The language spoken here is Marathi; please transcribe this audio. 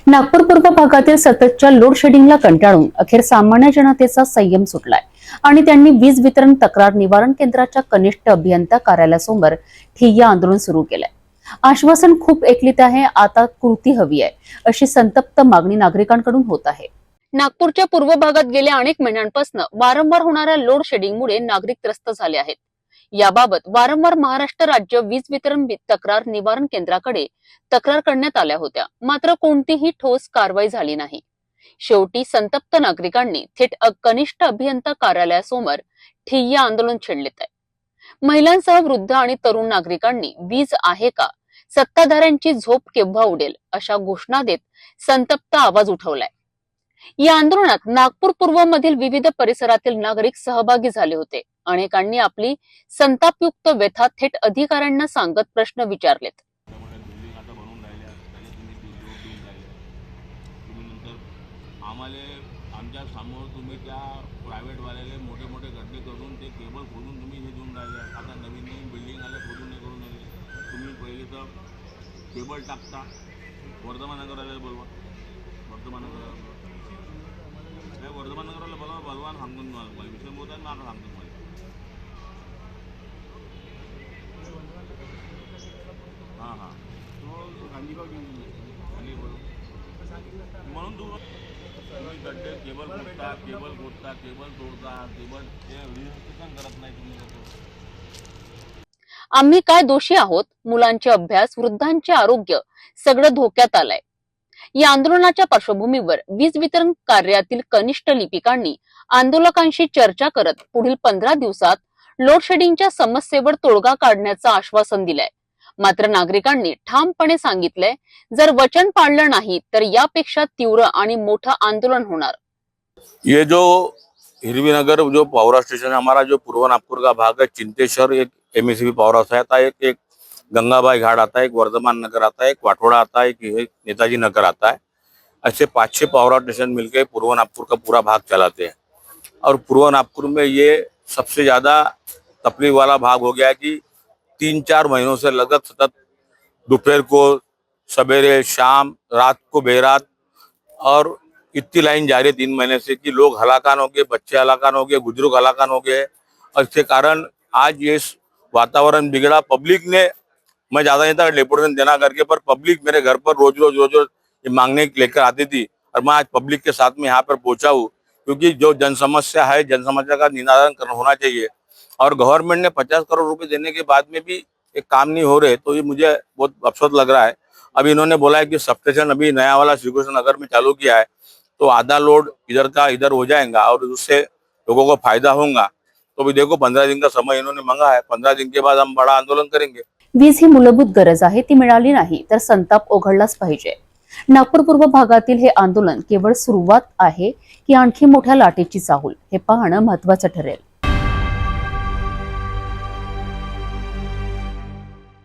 नागपूर पूर्व भागातील सततच्या लोड शेडिंगला कंटाळून अखेर सामान्य जनतेचा संयम सुटलाय आणि त्यांनी वीज वितरण तक्रार निवारण केंद्राच्या कनिष्ठ अभियंता कार्यालयासमोर ठिय्या आंदोलन सुरू केलंय। आश्वासन खूप ऐकलीत आहे, आता कृती हवी आहे अशी संतप्त मागणी नागरिकांकडून होत आहे। नागपूरच्या पूर्व भागात गेल्या अनेक महिन्यांपासून वारंवार होणाऱ्या लोड शेडिंगमुळे नागरिक त्रस्त झाले आहेत। याबाबत वारंवार महाराष्ट्र राज्य वीज वितरण तक्रार निवारण केंद्राकडे तक्रार करण्यात आल्या होत्या, मात्र कोणतीही ठोस कारवाई झाली नाही। शेवटी संतप्त नागरिकांनी थेट कनिष्ठ अभियंता कार्यालयासमोर ठिय्या आंदोलन छेडलेत आहे। महिलांसह वृद्ध आणि तरुण नागरिकांनी वीज आहे का, सत्ताधाऱ्यांची झोप केव्हा उडेल अशा घोषणा देत संतप्त आवाज उठवलाय। या आंदोलनात नागपूर पूर्व मधील विविध परिसरातील नागरिक सहभागी झाले होते। अनेकांनी आपली संतापयुक्त व्यथा थेट अधिकाऱ्यांना सांगत प्रश्न विचारलेत। आमच्या समोर तुम्ही त्या प्रायव्हेट वाल्याले मोठे मोठे गड्डे करून ते केबल खोदून तुम्ही हे देऊन राहिले। आता नवीन नवीन बिल्डिंग आल्या, खोदून हे करून आले। तुम्ही पहिले तर केबल टाकता, वर्धमान नगराला बोलवा, वर्धमान नगराला बोलवा, बलवान सांगून मला विषय बोलतात ना, आता सांगतो मला। हां हां तो गांधीबाग आणि बोलू म्हणून तुम्ही गड्डे केबल खोदता, केबल तोडता, केबल ते रजिस्ट्रेशन करत नाही तुम्ही लोक। आम्ही काय दोषी आहोत? मुलांचे अभ्यास, वृद्धांचे आरोग्य सगळं धोक्यात आलंय। या आंदोलनाच्या पार्श्वभूमीवर वीज वितरण कार्यातील कनिष्ठ लिपिकांनी आंदोलकांशी चर्चा करत पुढील 15 दिवसात लोड शेडिंगच्या समस्येवर तोडगा काढण्याचं आश्वासन दिलंय। मात्र नागरिकांनी ठामपणे सांगितलंय, जर वचन पाळलं नाही तर यापेक्षा तीव्र आणि मोठं आंदोलन होणार। ये जो हिरवीनगर जो पावर स्टेशन है, हमारा जो पूर्व नागपुर का भाग है, चिंतेश्वर एक एमएसबी पावर हाउस आता है, एक गंगाबाई घाट आता है, एक वर्धमान नगर आता है, एक वाठोड़ा आता है, एक नेताजी नगर आता है। ऐसे 5-6 पावर स्टेशन मिलकर पूर्व नागपुर का पूरा भाग चलाते हैं। और पूर्व नागपुर में ये सबसे ज्यादा तकलीफ वाला भाग हो गया है कि 3-4 महीनों से लगभग सतत दोपहर को, सवेरे, शाम, रात को बेरात और इतनी लाइन जा रही है 3 महीने से कि लोग हलाकान हो गए, बच्चे हलाकान हो गए, बुजुर्ग हलाकान हो गए। और इसके कारण आज ये वातावरण बिगड़ा। पब्लिक ने, मैं ज्यादा नहीं था डेपुटेशन देना करके, पर पब्लिक मेरे घर पर रोज रोज ये मांगने लेकर आती थी और मैं आज पब्लिक के साथ में यहाँ पर पहुंचा हूँ, क्योंकि जो जन समस्या है, जन समस्या का निराकरण होना चाहिए। और गवर्नमेंट ने 50 करोड़ रुपए देने के बाद में भी एक काम नहीं हो रहे, तो ये मुझे बहुत अफसोस लग रहा है। अभी इन्होंने बोला है कि सब स्टेशन अभी नया वाला श्री कृष्ण नगर में चालू किया है, तो आधा लोड इधर का इधर हो जाएगा और उससे लोगों को फायदा होगा। तो भी देखो 15 दिन का समय इन्होंने मांगा है, 15 दिन के बाद हम बड़ा आंदोलन करेंगे। वीज ही मूलभूत गरज आहे, ती मिळाली नाही तर संताप ओघळलाच पाहिजे। नागपूर पूर्व भागातील हे आंदोलन केवळ सुरुवात आहे की आणखी मोठ्या लाटेची चाहूल, हे पाहणं महत्त्वाचं ठरेल।